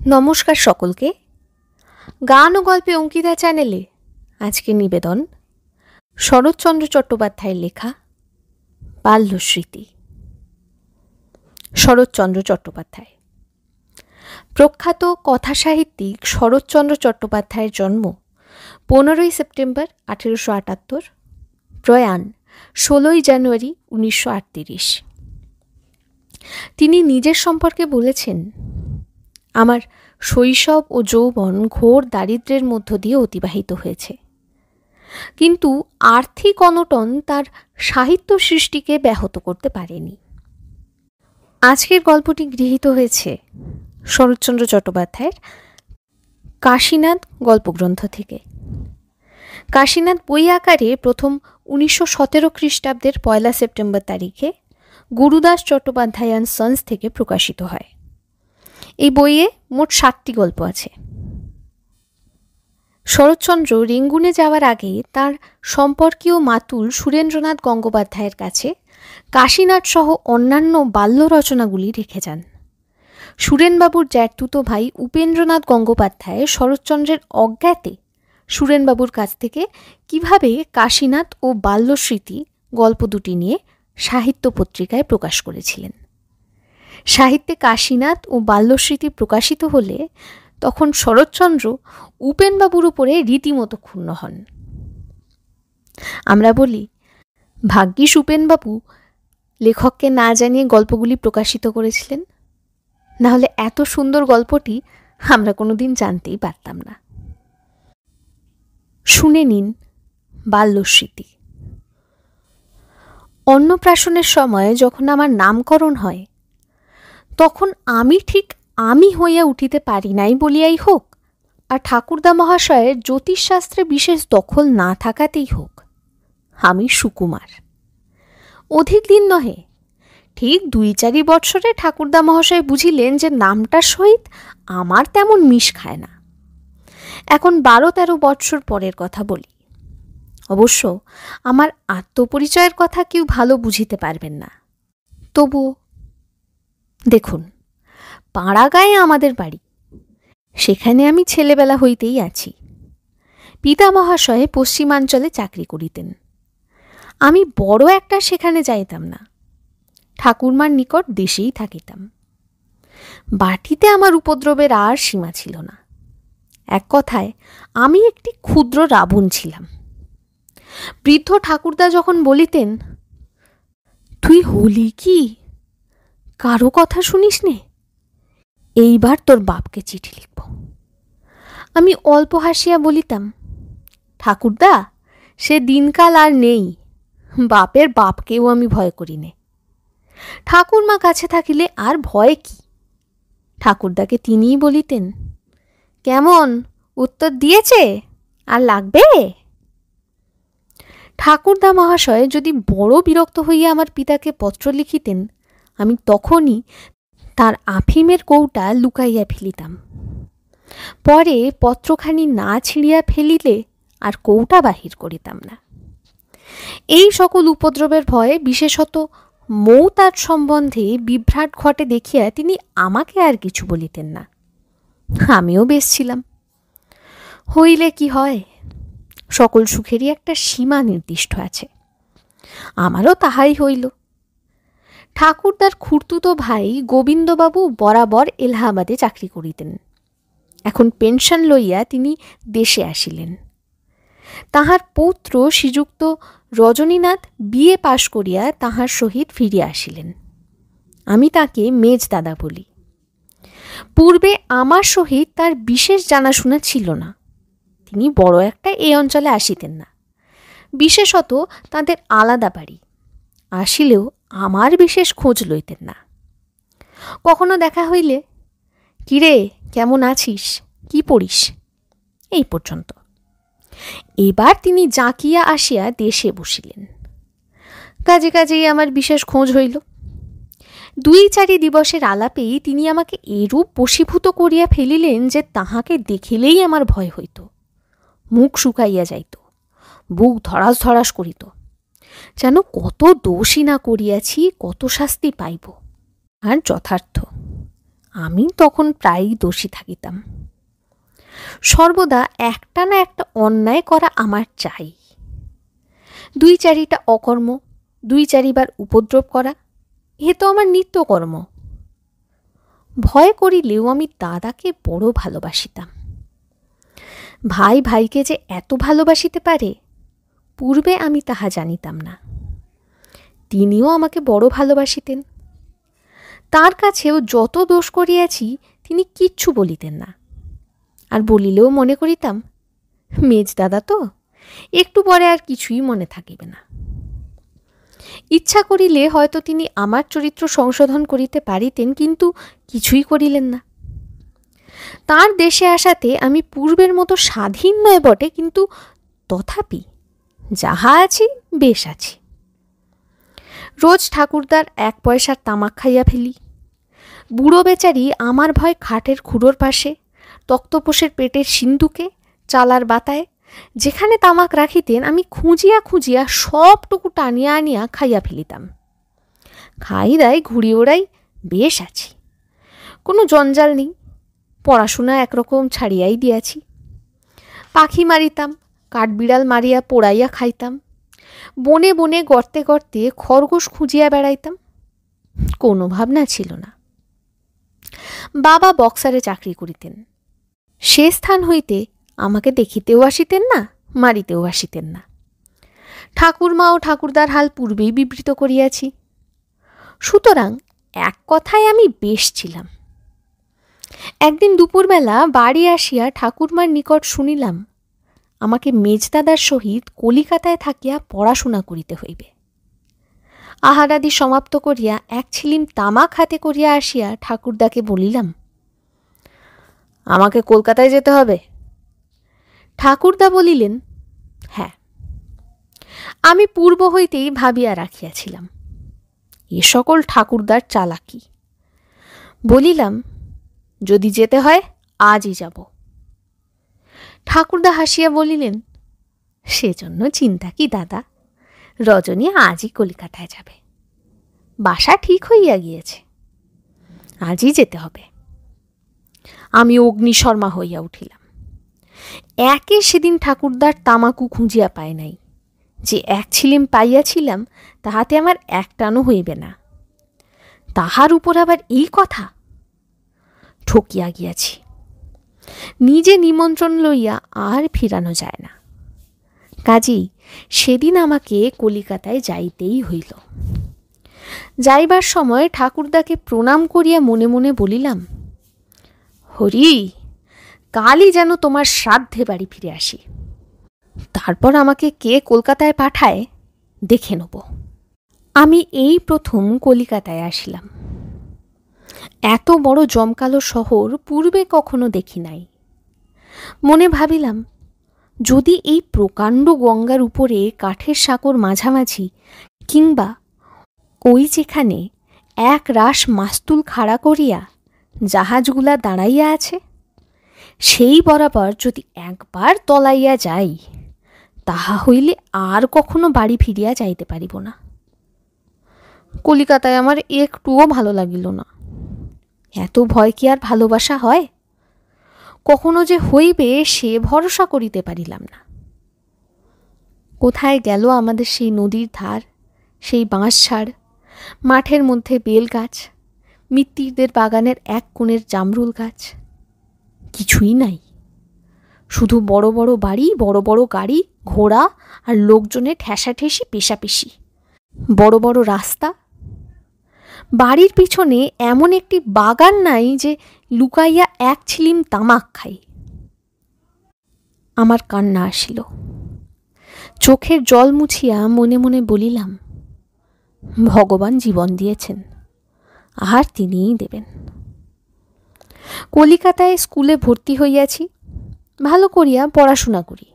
নমস্কার সকলকে। গান ও গল্পে অঙ্কিতা চ্যানেলে আজকে নিবেদন শরৎচন্দ্র চট্টোপাধ্যায়ের লেখা বাল্যস্মৃতি। শরৎচন্দ্র চট্টোপাধ্যায়। প্রখ্যাত কথাসাহিত্যিক শরৎচন্দ্র চট্টোপাধ্যায়ের জন্ম 15ই সেপ্টেম্বর 1878, প্রয়াণ 16ই জানুয়ারি 1938। তিনি নিজের সম্পর্কে বলেছেন, আমার শৈশব ও যৌবন ঘোর দারিদ্র্যের মধ্য দিয়ে অতিবাহিত হয়েছে, কিন্তু আর্থিক অনটন তার সাহিত্য সৃষ্টিকে ব্যাহত করতে পারেনি। আজকের গল্পটি গৃহীত হয়েছে শরৎচন্দ্র চট্টোপাধ্যায়ের কাশীনাথ গল্পগ্রন্থ থেকে। কাশীনাথ বই আকারে প্রথম 1917 খ্রিস্টাব্দের 1 সেপ্টেম্বর তারিখে গুরুদাস চট্টোপাধ্যায় অ্যান্ড সন্স থেকে প্রকাশিত হয়। এই বইয়ে মোট 7টি গল্প আছে। শরৎচন্দ্র রেঙ্গুনে যাওয়ার আগে তার সম্পর্কীয় মাতুল সুরেন্দ্রনাথ গঙ্গোপাধ্যায়ের কাছে কাশীনাথ সহ অন্যান্য বাল্য রচনাগুলি রেখে যান। সুরেনবাবুর জ্যাঠতুতো ভাই উপেন্দ্রনাথ গঙ্গোপাধ্যায় শরৎচন্দ্রের অজ্ঞাতে সুরেনবাবুর কাছ থেকে কিভাবে কাশীনাথ ও বাল্যস্মৃতি গল্প দুটি নিয়ে সাহিত্য পত্রিকায় প্রকাশ করেছিলেন। সাহিত্যে কাশীনাথ ও বাল্যস্মৃতি প্রকাশিত হলে তখন শরৎচন্দ্র উপেনবাবুর উপরে রীতিমতো ক্ষুণ্ণ হন। আমরা বলি, ভাগ্যিস উপেনবাবু লেখককে না জানিয়ে গল্পগুলি প্রকাশিত করেছিলেন, নাহলে এত সুন্দর গল্পটি আমরা কোনোদিন জানতেই পারতাম না। শুনে নিন বাল্যস্মৃতি। অন্নপ্রাশনের সময় যখন আমার নামকরণ হয়, তখন আমি ঠিক আমি হইয়া উঠিতে পারি নাই বলিয়াই হোক, আর ঠাকুরদা মহাশয়ের জ্যোতিষশাস্ত্রে বিশেষ দখল না থাকাতেই হোক, আমি সুকুমার। অধিক দিন নহে, ঠিক 2-4 বৎসরে ঠাকুরদা মহাশয় বুঝিলেন যে নামটার সহিত আমার তেমন মিশ খায় না। এখন 12-13 বৎসর পরের কথা বলি। অবশ্য আমার আত্মপরিচয়ের কথা কেউ ভালো বুঝিতে পারবেন না। তবুও দেখুন, পাড়াগাঁয়ে আমাদের বাড়ি, সেখানে আমি ছেলেবেলা হইতেই আছি। পিতা মহাশয়ে পশ্চিমাঞ্চলে চাকরি করিতেন। আমি বড় একটা সেখানে যাইতাম না, ঠাকুরমার নিকট দেশেই থাকিতাম। বাটিতে আমার উপদ্রবের আর সীমা ছিল না। এক কথায় আমি একটি ক্ষুদ্র রাবণ ছিলাম। বৃদ্ধ ঠাকুরদা যখন বলিতেন, তুই হলি কি, কারো কথা শুনিস নে, এইবার তোর বাপকে চিঠি লিখব, আমি অল্প হাসিয়া বলিতাম, ঠাকুরদা সে দিনকাল আর নেই, বাপের বাপকেও আমি ভয় করি নে। ঠাকুরমা কাছে থাকিলে আর ভয় কি? ঠাকুরদাকে তিনিই বলিতেন, কেমন উত্তর দিয়েছে, আর লাগবে? ঠাকুরদা মহাশয় যদি বড় বিরক্ত হইয়া আমার পিতাকে পত্র লিখিতেন, আমি তখনই তার আফিমের কৌটা লুকাইয়া ফেলিতাম। পরে পত্রখানি না ছিঁড়িয়া ফেলিলে আর কৌটা বাহির করিতাম না। এই সকল উপদ্রবের ভয়ে বিশেষত মৌতার সম্বন্ধে বিভ্রাট ঘটে দেখিয়া তিনি আমাকে আর কিছু বলিতেন না। আমিও বেশ ছিলাম। হইলে কি হয়, সকল সুখেরই একটা সীমা নির্দিষ্ট আছে। আমারও তাহাই হইল। ঠাকুরদার খুড়তুতো ভাই গোবিন্দবাবু বরাবর এলাহাবাদে চাকরি করিতেন। এখন পেনশন লইয়া তিনি দেশে আসিলেন। তাহার পৌত্র শ্রীযুক্ত রজনীনাথ বিএ পাশ করিয়া তাহার সহিত ফিরিয়া আসিলেন। আমি তাকে মেজ দাদা বলি। পূর্বে আমার সহিত তার বিশেষ জানাশোনা ছিল না। তিনি বড় একটা এই অঞ্চলে আসিতেন না, বিশেষত তাদের আলাদা বাড়ি। আসিলেও আমার বিশেষ খোঁজ লইতেন না। কখনো দেখা হইলে, কিরে কেমন আছিস, কি পড়িস, এই পর্যন্ত। এবার তিনি জাঁকিয়া আসিয়া দেশে বসিলেন। কাজে কাজেই আমার বিশেষ খোঁজ হইল। 2-4 দিবসের আলাপেই তিনি আমাকে এরূপ বশীভূত করিয়া ফেলিলেন যে তাহাকে দেখিলেই আমার ভয় হইত, মুখ শুকাইয়া যাইত, বুক ধড়াস ধড়াস করিত, যেন কত দোষই না করিয়াছি, কত শাস্তি পাইব। আর যথার্থ আমি তখন প্রায়ই দোষী থাকিতাম। সর্বদা একটা না একটা অন্যায় করা আমার চাই। 2-4টা অকর্ম, 2-4বার উপদ্রব করা, এ তো আমার নিত্যকর্ম। ভয় করিলেও আমি দাদাকে বড় ভালোবাসিতাম। ভাই ভাইকে যে এত ভালোবাসিতে পারে, পূর্বে আমি তাহা জানিতাম না। তিনিও আমাকে বড় ভালোবাসিতেন। তার কাছেও যত দোষ করিয়াছি তিনি কিচ্ছু বলিতেন না, আর বলিলেও মনে করিতাম মেজ দাদা তো, একটু পরে আর কিছুই মনে থাকিবে না। ইচ্ছা করিলে হয়তো তিনি আমার চরিত্র সংশোধন করিতে পারিতেন, কিন্তু কিছুই করিলেন না। তার দেশে আসাতে আমি পূর্বের মতো স্বাধীন নয় বটে, কিন্তু তথাপি যাহা আছি বেশ আছি। রোজ ঠাকুরদার 1 পয়সার তামাক খাইয়া ফেলি। বুড়ো বেচারি আমার ভয় খাটের খুঁড়োর পাশে, তক্তপোষের পেটের সিন্ধুকে, চালার বাতায় যেখানে তামাক রাখিতেন আমি খুঁজিয়া খুঁজিয়া সবটুকু টানিয়া আনিয়া খাইয়া ফেলিতাম। খাই দাই ঘুরি ওড়াই বেশ আছি, কোনো জঞ্জাল নেই। পড়াশোনা একরকম ছাড়িয়াই দিয়াছি। পাখি মারিতাম, কাঠবিড়াল মারিয়া পোড়াইয়া খাইতাম। বনে বনে গর্তে গর্তে খরগোশ খুঁজিয়া বেড়াইতাম। কোনো ভাবনা ছিল না। বাবা বক্সারে চাকরি করিতেন। সে স্থান হইতে আমাকে দেখিতেও আসিতেন না, মারিতেও আসিতেন না। ঠাকুরমা ও ঠাকুরদার হাল পূর্বেই বিবৃত করিয়াছি। সুতরাং এক কথায় আমি বেশ ছিলাম। একদিন দুপুরবেলা বাড়ি আসিয়া ঠাকুরমার নিকট শুনিলাম আমাকে মেজদাদার সহিত কলিকাতায় থাকিয়া পড়াশোনা করিতে হইবে। আহারাদি সমাপ্ত করিয়া 1 ছিলিম তামাক হাতে করিয়া আসিয়া ঠাকুরদাকে বলিলাম, আমাকে কলকাতায় যেতে হবে। ঠাকুরদা বলিলেন, হ্যাঁ। আমি পূর্ব হইতেই ভাবিয়া রাখিয়াছিলাম এ সকল ঠাকুরদার চালাকি। বলিলাম, যদি যেতে হয় আজই যাব। ঠাকুরদা হাসিয়া বলিলেন, সেজন্য চিন্তা কি দাদা, রজনী আজই কলিকাতায় যাবে। বাসা ঠিক হইয়া গিয়েছে, আজই যেতে হবে। আমি অগ্নিশর্মা হইয়া উঠিলাম। একে সেদিন ঠাকুরদার তামাকু খুঁজিয়া পায় নাই। যে 1 ছিলিম পাইয়াছিলাম তাহাতে আমার 1 টানও হইবে না। তাহার উপর আবার এই কথা, ঠকিয়া গিয়াছি। নিজে নিমন্ত্রণ লইয়া আর ফিরানো যায় না। কাজেই সেদিন আমাকে কলিকাতায় যাইতেই হইল। যাইবার সময় ঠাকুরদাকে প্রণাম করিয়া মনে মনে বলিলাম, হরি, কালই যেন তোমার শ্রাদ্ধে বাড়ি ফিরে আসি। তারপর আমাকে কে কলকাতায় পাঠায় দেখে নেব। আমি এই প্রথম কলিকাতায় আসিলাম। এত বড় জমকালো শহর পূর্বে কখনো দেখি নাই। মনে ভাবিলাম, যদি এই প্রকাণ্ড গঙ্গার উপরে কাঠের সাঁকোর মাঝামাঝি, কিংবা ওই যেখানে 1 রাশ মাস্তুল খাড়া করিয়া জাহাজগুলা দাঁড়াইয়া আছে, সেই বরাবর যদি একবার তলাইয়া যাই, তাহা হইলে আর কখনো বাড়ি ফিরিয়া যাইতে পারিব না। কলিকাতায় আমার একটুও ভালো লাগিল না। এত ভয় কি আর ভালোবাসা হয়? কখনো যে হইবে সে ভরসা করিতে পারিলাম না। কোথায় গেল আমাদের সেই নদীর ধার, সেই বাঁশঝাড়, মাঠের মধ্যে বেল গাছ, মিত্তিরদের বাগানের 1 কোণের জামরুল গাছ? কিছুই নাই। শুধু বড় বড় বাড়ি, বড় বড় গাড়ি, ঘোড়া আর লোকজনের ঠেসাঠেসি পেশাপেশি। বড় বড় রাস্তা। বাড়ির পিছনে এমন একটি বাগান নাই যে লুকাইয়া 1 ছিলিম তামাক খাই। আমার কান্না আসিল। চোখের জল মুছিয়া মনে মনে বলিলাম, ভগবান জীবন দিয়েছেন, আর তিনিই দেবেন। কলিকাতায় স্কুলে ভর্তি হইয়াছি। ভালো করিয়া পড়াশোনা করি।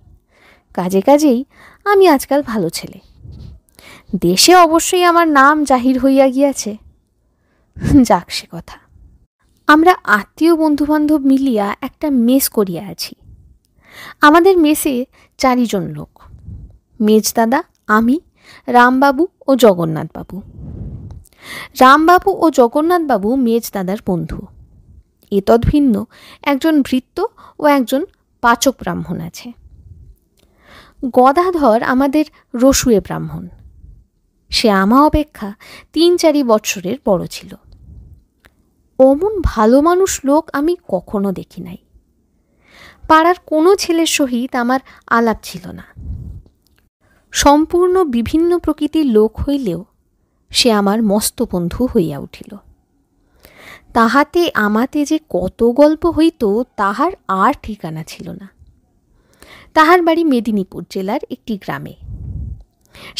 কাজে কাজেই আমি আজকাল ভালো ছেলে। দেশে অবশ্যই আমার নাম জাহির হইয়া গিয়াছে। যাক সে কথা। আমরা আত্মীয় বন্ধুবান্ধব মিলিয়া একটা মেস করিয়া আছি। আমাদের মেসে 4 জন লোক, মেজদাদা, আমি, রামবাবু ও জগন্নাথবাবু। রামবাবু ও জগন্নাথবাবু মেজদাদার বন্ধু। এতদ্ভিন্ন একজন ভৃত্য ও একজন পাচক ব্রাহ্মণ আছে। গদাধর আমাদের রসুয়ে ব্রাহ্মণ। সে আমা অপেক্ষা 3-4 বৎসরের বড় ছিল। অমন ভালো মানুষ লোক আমি কখনো দেখি নাই। পাড়ার কোনো ছেলের সহিত আমার আলাপ ছিল না। সম্পূর্ণ বিভিন্ন প্রকৃতির লোক হইলেও সে আমার মস্ত বন্ধু হইয়া উঠিল। তাহাতে আমাতে যে কত গল্প হইত তাহার আর ঠিকানা ছিল না। তাহার বাড়ি মেদিনীপুর জেলার একটি গ্রামে।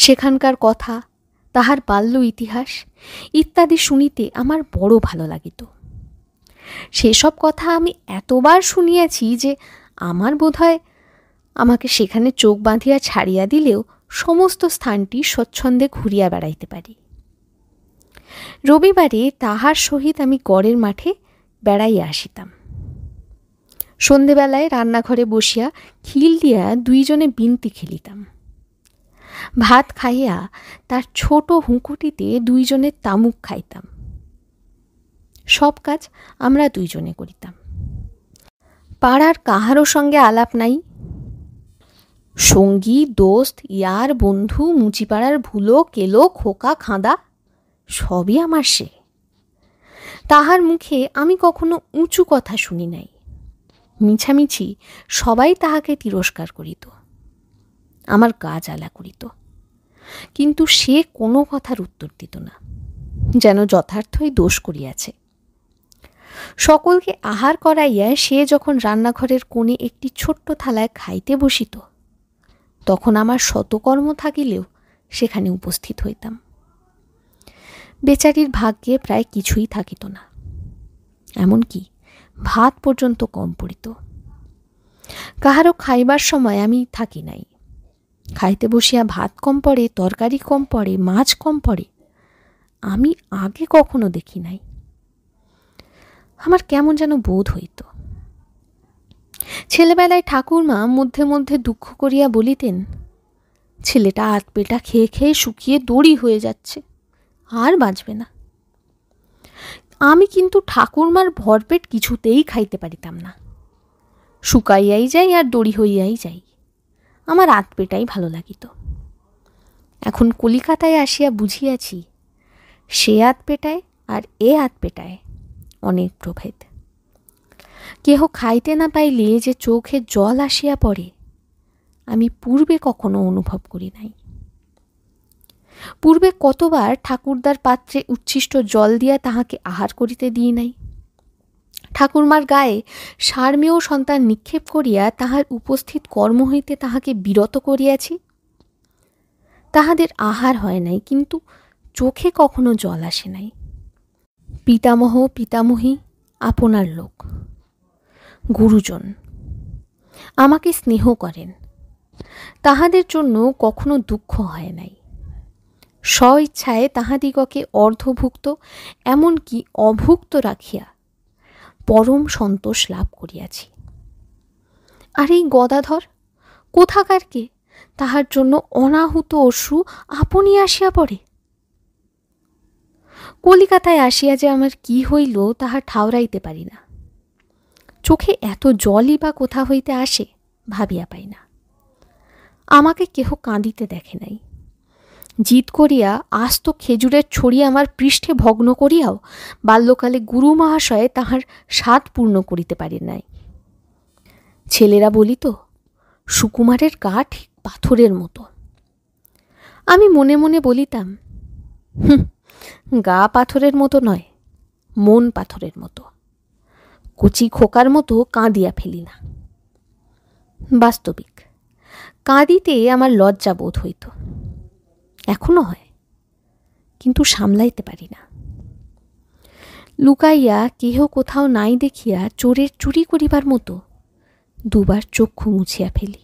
সেখানকার কথা, তাহার বাল্য ইতিহাস ইত্যাদি শুনিতে আমার বড় ভালো লাগিত। সেসব কথা আমি এতবার শুনিয়াছি যে আমার বোধহয় আমাকে সেখানে চোখ বাঁধিয়া ছাড়িয়া দিলেও সমস্ত স্থানটি স্বচ্ছন্দে ঘুরিয়া বেড়াইতে পারি। রবিবারে তাহার সহিত আমি গড়ের মাঠে বেড়াইয়া আসিতাম। সন্ধেবেলায় রান্নাঘরে বসিয়া খিল দিয়া 2 জনে বিনতি খেলিতাম। ভাত খাইয়া তার ছোট হুঁকোটিতে 2 জনে তামুক খাইতাম। সব কাজ আমরা 2 জনে করিতাম। পাড়ার কাহারও সঙ্গে আলাপ নাই। সঙ্গী, দোস্ত, ইয়ার, বন্ধু, মুচিপাড়ার ভুলো, কেলো, খোকা, খাঁদা সবই আমার সে। তাহার মুখে আমি কখনো উঁচু কথা শুনি নাই। মিছামিছি সবাই তাহাকে তিরস্কার করিত, আমার গা জ্বালা করিত, কিন্তু সে কোনো কথার উত্তর দিত না, যেন যথার্থই দোষ করিয়াছে। সকলকে আহার করাইয়া সে যখন রান্নাঘরের কোণে একটি ছোট্ট থালায় খাইতে বসিত, তখন আমার শতকর্ম থাকিলেও সেখানে উপস্থিত হইতাম। বেচারির ভাগ্যে প্রায় কিছুই থাকিত না, এমনকি ভাত পর্যন্ত কম পড়িত। কাহারও খাইবার সময় আমি থাকি নাই। খাইতে বসিয়া ভাত কম পড়ে, তরকারি কম পড়ে, মাছ কম পড়ে, আমি আগে কখনো দেখি নাই। আমার কেমন যেন বোধ হইত। ছেলেবেলায় ঠাকুরমা মধ্যে মধ্যে দুঃখ করিয়া বলিতেন, ছেলেটা আধপেটা খেয়ে খেয়ে শুকিয়ে দড়ি হয়ে যাচ্ছে, আর বাঁচবে না। আমি কিন্তু ঠাকুরমার ভরপেট কিছুতেই খাইতে পারিতাম না। শুকাইয়াই যাই আর দড়ি হইয়াই যাই। আমার আধপেটাই ভালো লাগিত। এখন কলিকাতায় আসিয়া বুঝিয়াছি, সে আধপেটায় আর এ আধপেটায় অনেক প্রভেদ। কেহ খাইতে না পাইলে যে চোখে জল আসিয়া পড়ে, আমি পূর্বে কখনো অনুভব করি নাই। পূর্বে কতবার ঠাকুরদার পাত্রে উচ্ছিষ্ট জল দিয়া তাহাকে আহার করিতে দিই নাই। ঠাকুরমার গায়ে সারমেয় সন্তান নিক্ষেপ করিয়া তাহার উপস্থিত কর্ম হইতে তাহাকে বিরত করিয়াছি। তাহাদের আহার হয় নাই, কিন্তু চোখে কখনো জল আসে নাই। পিতামহ পিতামহী আপনার লোক, গুরুজন আমাকে স্নেহ করেন, তাহাদের জন্য কখনো দুঃখ হয় নাই। স্বইচ্ছায় তাহাদিগকে অর্ধভুক্ত এমনকি অভুক্ত রাখিয়া পরম সন্তোষ লাভ করিয়াছি। আর এই গদাধর কোথাকার কে, তাহার জন্য অনাহুত অশ্রু আপনি আসিয়া পড়ে। কলিকাতায় আসিয়া যে আমার কি হইল তাহা ঠাউরাইতে পারি না। চোখে এত জলই বা কোথা হইতে আসে ভাবিয়া পাই না। আমাকে কেহ কাঁদিতে দেখে নাই। জিদ করিয়া আস্ত খেজুরের ছড়ি আমার পৃষ্ঠে ভগ্ন করিয়াও বাল্যকালে গুরু মহাশয়ে তাহার স্বাদ পূর্ণ করিতে পারি নাই। ছেলেরা বলিত, সুকুমারের গা ঠিক পাথরের মতো। আমি মনে মনে বলিতাম, গা পাথরের মতো নয়, মন পাথরের মতো। কচি খোকার মতো কাঁদিয়া ফেলি না। বাস্তবিক কাঁদিতে আমার লজ্জা বোধ হইত, এখনো হয়, কিন্তু সামলাইতে পারি না। লুকাইয়া কেহ কোথাও নাই দেখিয়া চোরের চুরি করিবার মতো 2 বার চক্ষু মুছিয়া ফেলি।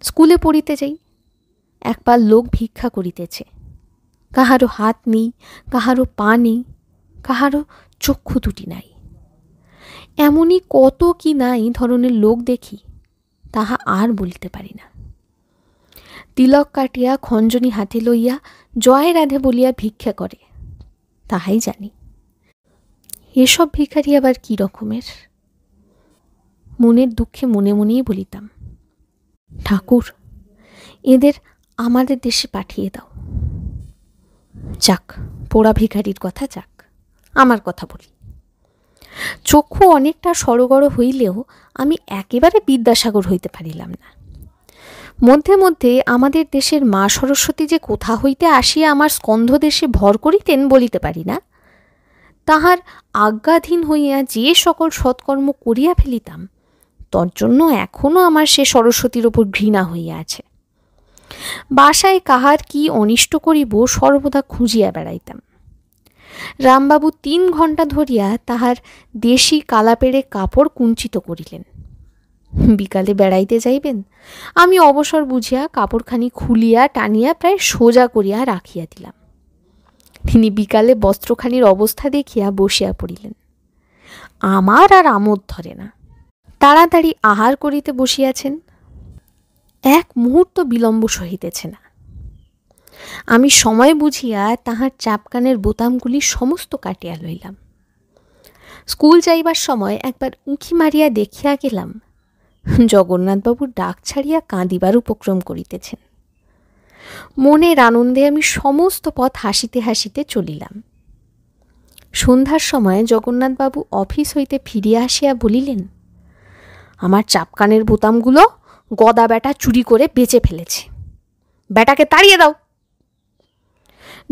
স্কুলে পড়িতে যাই, একবার লোক ভিক্ষা করিতেছে, কাহারও হাত নেই, কাহারও পা নেই, কাহারও চক্ষু দুটি নাই। এমনই কত কি নাই ধরনের লোক দেখি, তাহা আর বলিতে পারি না। তিলক কাটিয়া খঞ্জনি হাতে লইয়া জয় রাধে বলিয়া ভিক্ষা করে, তাহাই জানি। এসব ভিখারি আবার কি রকমের? মনের দুঃখে মনে মনেই বলিতাম, ঠাকুর, এদের আমাদের দেশে পাঠিয়ে দাও। যাক, পোড়া ভিখারির কথা যাক, আমার কথা বলি। চক্ষু অনেকটা সড়গড় হইলেও আমি একেবারে বিদ্যাসাগর হইতে পারিলাম না। মধ্যে মধ্যে আমাদের দেশের মা সরস্বতী যে কোথা হইতে আসিয়া আমার স্কন্ধ দেশে ভর করিতেন বলিতে পারি না। তাহার আজ্ঞাধীন হইয়া যে সকল সৎকর্ম করিয়া ফেলিতাম, তজ্জন্য এখনও আমার সে সরস্বতীর ওপর ঘৃণা হইয়া আছে। বাসায় কাহার কি অনিষ্ট করিব সর্বদা খুঁজিয়া বেড়াইতাম। রামবাবু 3 ঘণ্টা ধরিয়া তাহার দেশি কালাপেড়ে কাপড় কুঞ্চিত করিলেন। বিকালে বেড়াইতে যাইবেন, আমি অবসর বুঝিয়া কাপড়খানি খুলিয়া টানিয়া প্রায় সোজা করিয়া রাখিয়া দিলাম। তিনি বিকালে বস্ত্রখানির অবস্থা দেখিয়া বসিয়া পড়িলেন। আমার আর আমোদ ধরে না। তাড়াতাড়ি আহার করিতে বসিয়াছেন, এক মুহূর্ত বিলম্ব সহিতেছে না। আমি সময় বুঝিয়া তাহার চাপকানের বোতামগুলি সমস্ত কাটিয়া লইলাম। স্কুল যাইবার সময় একবার উঁকি মারিয়া দেখিয়া গেলাম জগন্নাথবাবু ডাক ছাড়িয়া কাঁদিবার উপক্রম করিতেছেন। মনের আনন্দে আমি সমস্ত পথ হাসিতে হাসিতে চলিলাম। সন্ধ্যার সময় জগন্নাথবাবু অফিস হইতে ফিরিয়া আসিয়া বলিলেন, আমার চাপকানের বোতামগুলো গদা বেটা চুরি করে বেচে ফেলেছে, বেটাকে তাড়িয়ে দাও।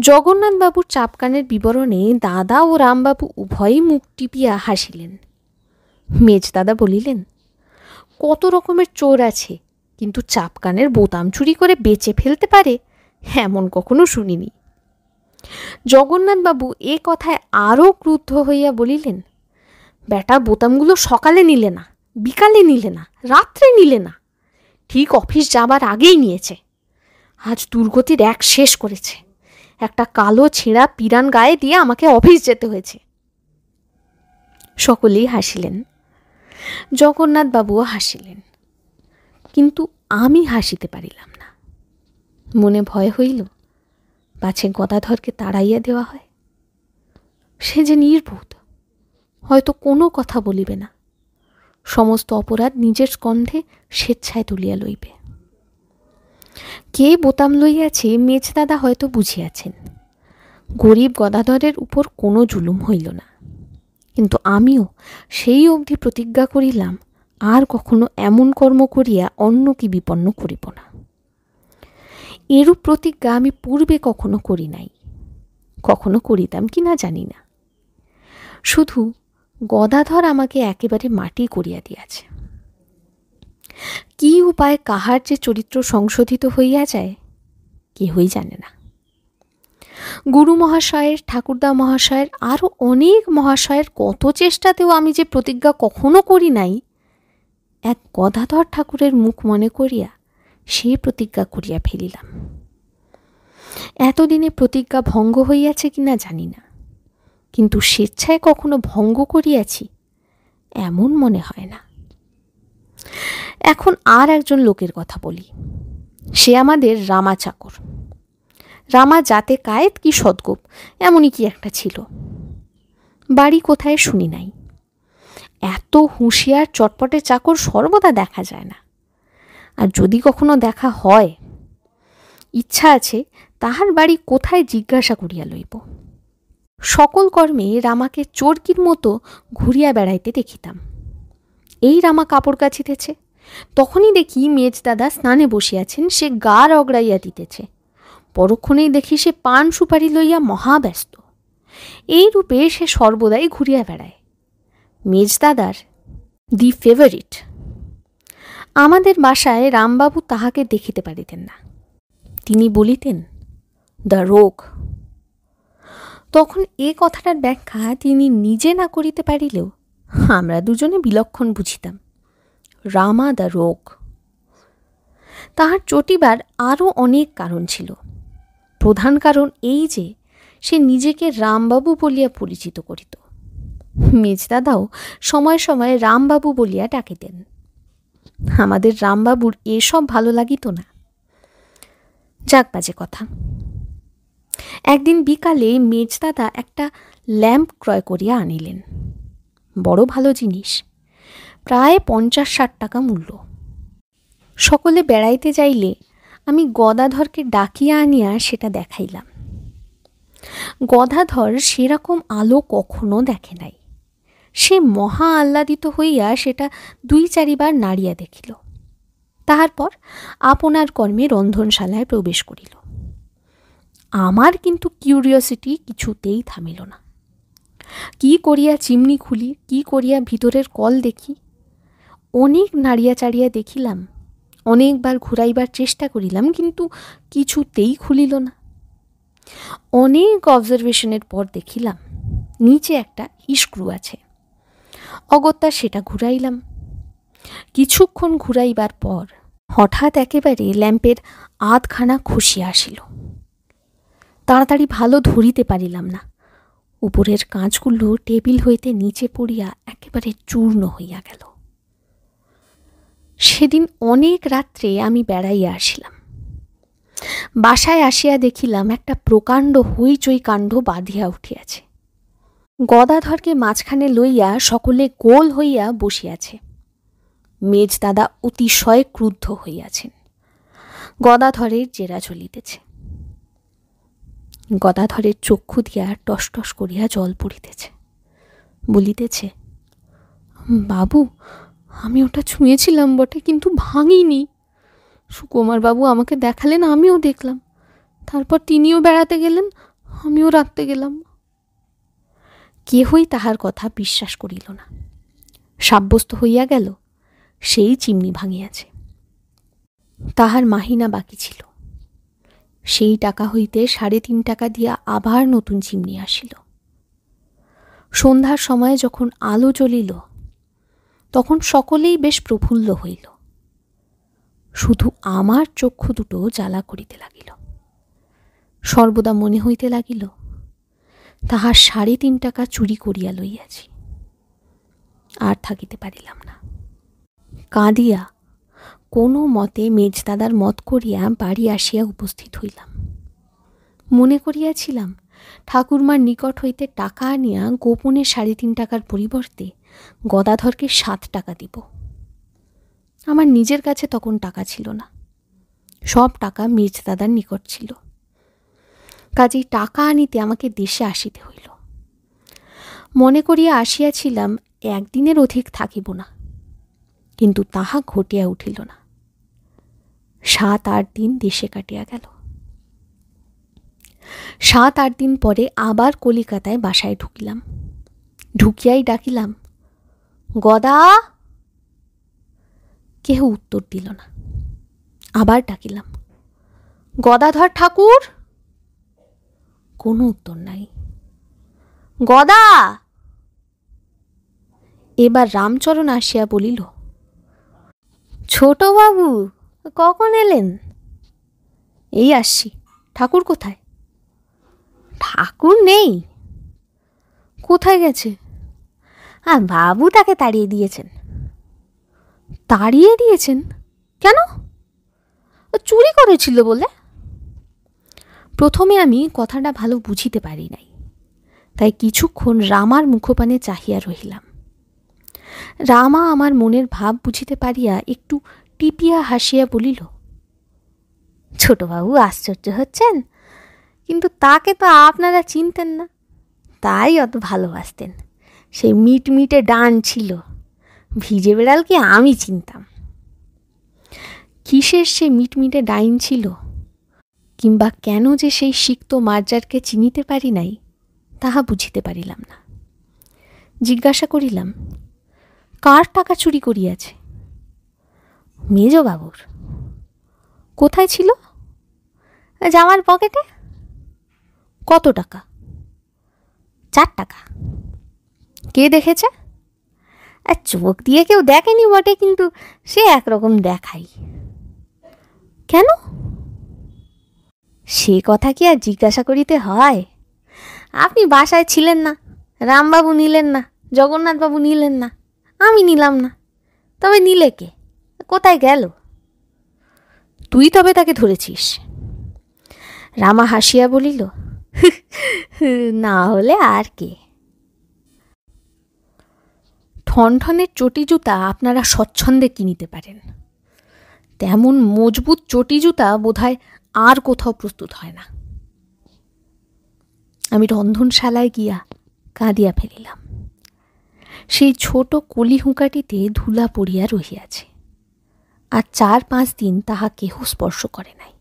জগন্নাথবাবুর চাপকানের বিবরণে দাদা ও রামবাবু উভয়ই মুখ টিপিয়া হাসিলেন। মেজদাদা বলিলেন, কত রকমের চোর আছে, কিন্তু চাপকানের বোতাম চুরি করে বেচে ফেলতে পারে এমন কখনো শুনিনি। জগন্নাথবাবু এ কথায় আরও ক্রুদ্ধ হইয়া বলিলেন, বেটা বোতামগুলো সকালে নিলে না, বিকালে নিলে না, রাত্রে নিলে না, ঠিক অফিস যাবার আগেই নিয়েছে। আজ দুর্গতির এক শেষ করেছে। একটা কালো ছেঁড়া পিরান গায়ে দিয়ে আমাকে অফিস যেতে হয়েছে। সকলেই হাসিলেন, জগন্নাথবাবুও হাসিলেন, কিন্তু আমি হাসিতে পারিলাম না। মনে ভয় হইল, পাছে গদাধরকে তাড়াইয়া দেওয়া হয়। সে যে নির্বোধ, হয়তো কোনো কথা বলিবে না, সমস্ত অপরাধ নিজের স্কন্ধে স্বেচ্ছায় তুলিয়া লইবে। কে বোতাম লইয়াছে মেজদাদা হয়তো বুঝিয়াছেন। গরিব গদাধরের উপর কোনো জুলুম হইল না, কিন্তু আমিও সেই অবধি প্রতিজ্ঞা করিলাম আর কখনো এমন কর্ম করিয়া অন্যকে বিপন্ন করিব না। এরূপ প্রতিজ্ঞা আমি পূর্বে কখনো করি নাই, কখনো করিতাম কি না জানি না। শুধু গদাধর আমাকে একেবারে মাটি করিয়া দিয়াছে। কি উপায় কাহার যে চরিত্র সংশোধিত হইয়া যায় কেহই জানে না। গুরু মহাশয়ের, ঠাকুরদা মহাশয়ের, আরও অনেক মহাশয়ের কত চেষ্টাতেও আমি যে প্রতিজ্ঞা কখনো করি নাই, এক গদাধর ঠাকুরের মুখ মনে করিয়া সেই প্রতিজ্ঞা করিয়া ফেলিলাম। এতদিনে প্রতিজ্ঞা ভঙ্গ হইয়াছে কিনা জানি না, কিন্তু স্বেচ্ছায় কখনো ভঙ্গ করিয়াছি এমন মনে হয় না। এখন আর একজন লোকের কথা বলি। সে আমাদের রামা চাকর। রামা জাতে কায়েত কি সদ্গোপ এমনই কি একটা ছিল। বাড়ি কোথায় শুনি নাই। এত হুঁশিয়ার চটপটে চাকর সর্বদা দেখা যায় না, আর যদি কখনো দেখা হয়, ইচ্ছা আছে তাহার বাড়ি কোথায় জিজ্ঞাসা করিয়া লইব। সকল কর্মে রামাকে চোরকির মতো ঘুরিয়া বেড়াইতে দেখিতাম। এই রামা কাপড় কাচিতেছে, তখনই দেখি মেজদাদা স্নানে বসিয়াছেন, সে গা রগড়াইয়া দিতেছে। পরক্ষণেই দেখি সে পান সুপারি লইয়া মহাব্যস্ত। এই রূপে সে সর্বদাই ঘুরিয়া বেড়ায়। মেজদাদার দি ফেভারিট। আমাদের বাসায় রামবাবু তাহাকে দেখিতে পারিতেন না। তিনি বলিতেন, দ্য রোগ। তখন এ কথাটার ব্যাখ্যা তিনি নিজে না করিতে পারিলেও আমরা দুজনে বিলক্ষণ বুঝিতাম, রামা দ্য রোগ। তাহার চটিবার আরও অনেক কারণ ছিল। প্রধান কারণ এই যে সে নিজেকে রামবাবু বলিয়া পরিচিত করিত। মেজদাদাও সময় সময় রামবাবু বলিয়া ডাকিতেন। আমাদের রামবাবুর এসব ভালো লাগিত না। যাক, বাজে কথা। একদিন বিকালে মেজদাদা একটা ল্যাম্প ক্রয় করিয়া আনিলেন। বড় ভালো জিনিস, প্রায় 50-60 টাকা মূল্য। সকলে বেড়াইতে যাইলে আমি গদাধরকে ডাকিয়া আনিয়া সেটা দেখাইলাম। গদাধর সেরকম আলো কখনো দেখে নাই। সে মহা আহ্লাদিত হইয়া সেটা 2-4 বার নাড়িয়া দেখিল। তাহার পর আপনার কর্মে রন্ধনশালায় প্রবেশ করিল। আমার কিন্তু কিউরিওসিটি কিছুতেই থামিল না। কি করিয়া চিমনি খুলি, কি করিয়া ভিতরের কল দেখি। অনেক নাড়িয়া চাড়িয়া দেখিলাম, অনেকবার ঘুরাইবার চেষ্টা করিলাম, কিন্তু কিছুতেই খুলিল না। অনেক অবজারভেশনের পর দেখিলাম নিচে একটা স্ক্রু আছে। অগত্যা সেটা ঘুরাইলাম। কিছুক্ষণ ঘুরাইবার পর হঠাৎ একেবারে ল্যাম্পের আধখানা খসিয়া আসিল। তাড়াতাড়ি ভালো ধরিতে পারিলাম না। উপরের কাঁচগুলো টেবিল হইতে নিচে পড়িয়া একেবারে চূর্ণ হইয়া গেল। সেদিন অনেক রাত্রে আমি বেড়াইয়া আসিলাম। বাসায় আসিয়া দেখিলাম একটা প্রকাণ্ড হইচই কাণ্ড বাঁধিয়া উঠিয়াছে। গদাধরকে মাঝখানে লইয়া সকলে গোল হইয়া বসিয়াছে। মেজদাদা অতিশয় ক্রুদ্ধ হইয়াছেন। গদাধরের জেরা চলিতেছে। গদাধরের চক্ষু দিয়া টস টস করিয়া জল পড়িতেছে। বলিতেছে, বাবু, আমি ওটা ছুঁয়েছিলাম বটে, কিন্তু ভাঙিনি। সুকুমার বাবু আমাকে দেখালেন, আমিও দেখলাম। তারপর তিনিও বেড়াতে গেলেন, আমিও রাখতে গেলাম। কেহই তাহার কথা বিশ্বাস করিল না। সাব্যস্ত হইয়া গেল সেই চিমনি ভাঙিয়াছে। তাহার মাহিনা বাকি ছিল। সেই টাকা হইতে 3.5 টাকা দিয়া আবার নতুন চিমনি আসিল। সন্ধ্যার সময়ে যখন আলো জ্বলিল, তখন সকলেই বেশ প্রফুল্ল হইল। শুধু আমার চক্ষু দুটো জ্বালা করিতে লাগিল। সর্বদা মনে হইতে লাগিল তাহার 3.5 টাকা চুরি করিয়া লইয়াছি। আর থাকিতে পারিলাম না। কাঁদিয়া কোনো মতে মেজদাদার মত করিয়া বাড়ি আসিয়া উপস্থিত হইলাম। মনে করিয়াছিলাম ঠাকুরমার নিকট হইতে টাকা আনিয়া গোপনে 3.5 টাকার পরিবর্তে গদাধরকে 7 টাকা দিব। আমার নিজের কাছে তখন টাকা ছিল না। সব টাকা মেজদাদার নিকট ছিল। কাজেই টাকা আনিতে আমাকে দেশে আসিতে হইল। মনে করিয়া আসিয়াছিলাম একদিনের অধিক থাকিব না, কিন্তু তাহা ঘটিয়া উঠিল না। 7-8 দিন দেশে কাটিয়া গেল। 7-8 দিন পরে আবার কলিকাতায় বাসায় ঢুকিলাম। ঢুকিয়াই ডাকিলাম, গদা। কেহ উত্তর দিল না। আবার ডাকিলাম, গদাধর ঠাকুর। কোনো উত্তর নাই। গদা। এবার রামচরণ আসিয়া বলিল, ছোট বাবু, কখন এলেন? এই আসছি। ঠাকুর কোথায়? ঠাকুর নেই। কোথায় গেছে? আর বাবু তাকে তাড়িয়ে দিয়েছেন। তাড়িয়ে দিয়েছেন? কেন? চুরি করেছিল বলে। প্রথমে আমি কথাটা ভালো বুঝিতে পারি নাই, তাই কিছুক্ষণ রামার মুখপানে চাহিয়া রহিলাম। রামা আমার মনের ভাব বুঝিতে পারিয়া একটু টিপিয়া হাসিয়া বলিল, ছোটবাবু আশ্চর্য হচ্ছেন, কিন্তু তাকে তো আপনারা চিনতেন না, তাই অত ভালোবাসতেন। সেই মিটমিটে ডান ছিল, ভিজে বেড়ালকে আমি চিনতাম। কিসের সে মিটমিটে ডাইন ছিল, কিংবা কেন যে সেই সিক্ত মার্জারকে চিনিতে পারি নাই, তাহা বুঝিতে পারিলাম না। জিজ্ঞাসা করিলাম, কার টাকা চুরি করিয়াছে? মেজবাবুর। কোথায় ছিল? জামার পকেটে। কত টাকা? 4 টাকা। কে দেখেছে? চোখ দিয়ে কেউ দেখেনি বটে, কিন্তু সে একরকম দেখাই। কেন? সে কথা কি আর জিজ্ঞাসা করিতে হয়? আপনি বাসায় ছিলেন না, রামবাবু নিলেন না, জগন্নাথবাবু নিলেন না, আমি নিলাম না। তবে নিলে কে? কোথায় গেল? তুই তবে তাকে ধরেছিস? রামা হাসিয়া বলিল, না হলে আর কে। ঠনঠনের চটি জুতা আপনারা স্বচ্ছন্দে কিনিতে পারেন, তেমন মজবুত চটি জুতা বোধহয় আর কোথাও প্রস্তুত হয় না। আমি রন্ধনশালায় গিয়া কাঁদিয়া ফেলিলাম। সেই ছোট কলি হুঁকাটিতে ধুলা পড়িয়া রহিয়াছে, আর 4-5 দিন তাহা কেহ স্পর্শ করে নাই,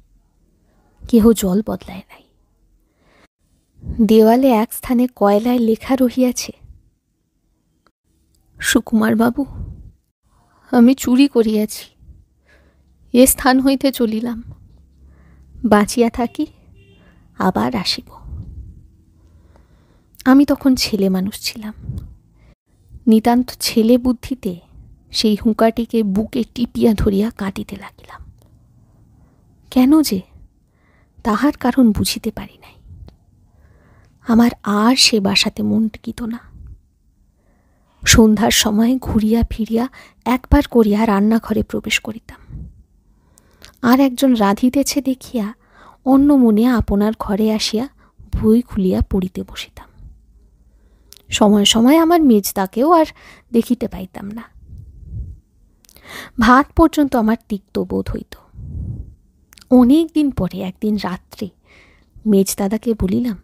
কেহ জল বদলায় নাই। দেওয়ালে এক স্থানে কয়লায় লেখা রহিয়াছে, সুকুমার বাবু, আমি চুরি করিয়াছি, এ স্থান হইতে চলিলাম, বাঁচিয়া থাকি আবার আসিব। আমি তখন ছেলে মানুষ ছিলাম। নিতান্ত ছেলে বুদ্ধিতে সেই হুঁকাটিকে বুকে টিপিয়া ধরিয়া কাটিতে লাগিলাম। কেন যে তাহার কারণ বুঝিতে পারি নাই। আমার আর সে বাসাতে মন টিকিত না। সন্ধ্যার সময় ঘুরিয়া ফিরিয়া একবার করিয়া রান্নাঘরে প্রবেশ করিতাম, আর একজন রাঁধিতেছে দেখিয়া অন্য মনে আপনার ঘরে আসিয়া বই খুলিয়া পড়িতে বসিতাম। সময় সময় আমার মেজদাকেও আর দেখিতে পাইতাম না। ভাত পর্যন্ত আমার তিক্ত বোধ হইত। অনেক দিন পরে একদিন রাত্রে মেজদাদাকে বলিলাম,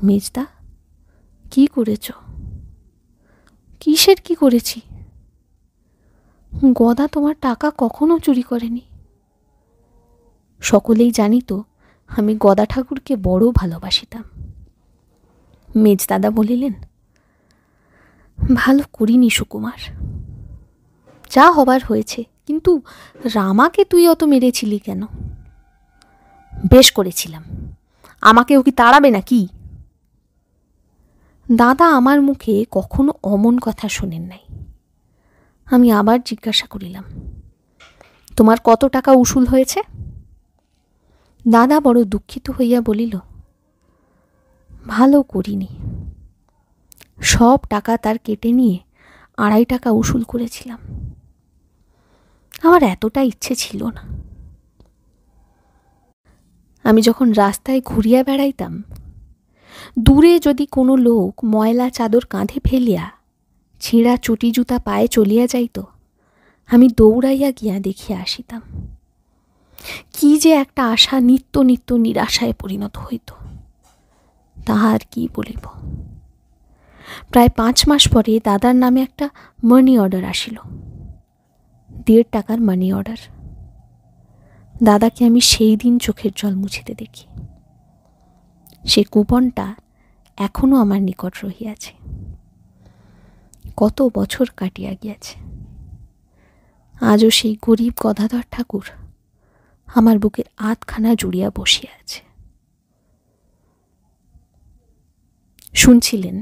মেজদা, কি করেছ? কিসের কি করেছি? গদা তোমার টাকা কখনো চুরি করেনি। সকলেই জানিত আমি গদা ঠাকুরকে বড় ভালোবাসিতাম। মেজদাদা বলিলেন, ভালো করিনি সুকুমার, যা হবার হয়েছে, কিন্তু রামাকে তুই অত মেরেছিলি কেন? বেশ করেছিলাম, আমাকেও কি তাড়াবে নাকি? দাদা আমার মুখে কখনো অমন কথা শোনেন নাই। আমি আবার জিজ্ঞাসা করিলাম, তোমার কত টাকা উসুল হয়েছে? দাদা বড় দুঃখিত হইয়া বলিল, ভালো করিনি, সব টাকা তার কেটে নিয়ে 2.5 টাকা উসুল করেছিলাম। আমার এতটা ইচ্ছে ছিল না। আমি যখন রাস্তায় ঘুরিয়া বেড়াইতাম, দূরে যদি কোনো লোক ময়লা চাদর কাঁধে ফেলিয়া ছেঁড়া চটি জুতা পায়ে চলিয়া যাইত, আমি দৌড়াইয়া গিয়া দেখিয়া আসিতাম। কি যে একটা আশা নিত্য নিত্য নিরাশায় পরিণত হইত, তাহার কি বলিব। প্রায় 5 মাস পরে দাদার নামে একটা মানি অর্ডার আসিল, 1.5 টাকার মানি অর্ডার। দাদাকে আমি সেই দিন চোখের জল মুছিতে দেখি। সে কুপনটা এখনো আমার নিকট রহিয়াছে। কত বছর কাটিয়া গিয়াছে, আজও সেই গরিব গদাধর ঠাকুর আমার বুকের আধখানা জুড়িয়া বসিয়া আছে। শুনছিলেন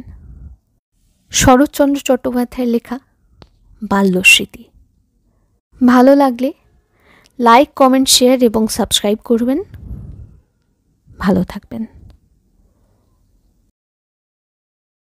শরৎচন্দ্র চট্টোপাধ্যায়ের লেখা বাল্যস্মৃতি। ভালো লাগলে লাইক, কমেন্ট, শেয়ার এবং সাবস্ক্রাইব করবেন। ভালো থাকবেন।